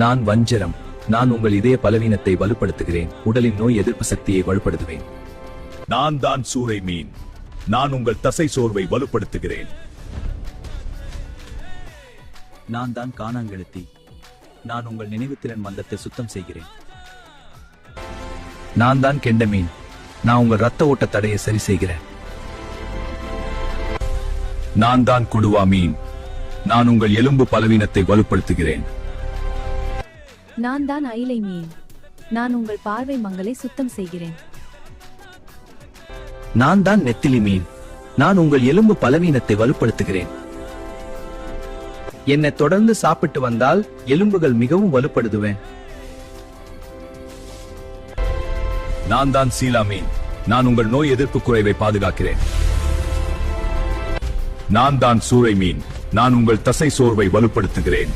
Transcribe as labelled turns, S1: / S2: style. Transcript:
S1: நான் வஞ்சரம். நான் உங்கள் இதய பலவீனத்தை வலுப்படுத்துகிறேன், உடலின் நோய் எதிர்ப்பு சக்தியை வலுப்படுத்துவேன்.
S2: நான் தான் சூறை மீன். நான் உங்கள் தசை சோர்வை வலுப்படுத்துகிறேன்.
S1: நான் தான் காணாங்கெழுத்தி. நான் உங்கள் நினைவுத்திறன் மந்தத்தை சுத்தம் செய்கிறேன். நான் தான் கெண்ட மீன். நான் உங்கள் ரத்த ஓட்ட தடையை சரி செய்கிறேன்.
S2: நான் தான் கொடுவா மீன். நான் உங்கள் எலும்பு பலவீனத்தை வலுப்படுத்துகிறேன்.
S3: நான் தான் அயிலை மீன். நான் உங்கள் பார்வை மங்கலை சுத்தம் செய்கிறேன்.
S1: நான் தான் நெத்திலி மீன். நான் உங்கள் எலும்பு பலவீனத்தை வலுப்படுத்துகிறேன். என்னை தொடர்ந்து சாப்பிட்டு வந்தால் எலும்புகள் மிகவும் வலுப்படுத்துவேன்.
S2: நான் தான் சீலா மீன். நான் உங்கள் நோய் எதிர்ப்பு குறைவை பாதுகாக்கிறேன். நான் தான் சூறை மீன். நான் உங்கள் தசை சோர்வை வலுப்படுத்துகிறேன்.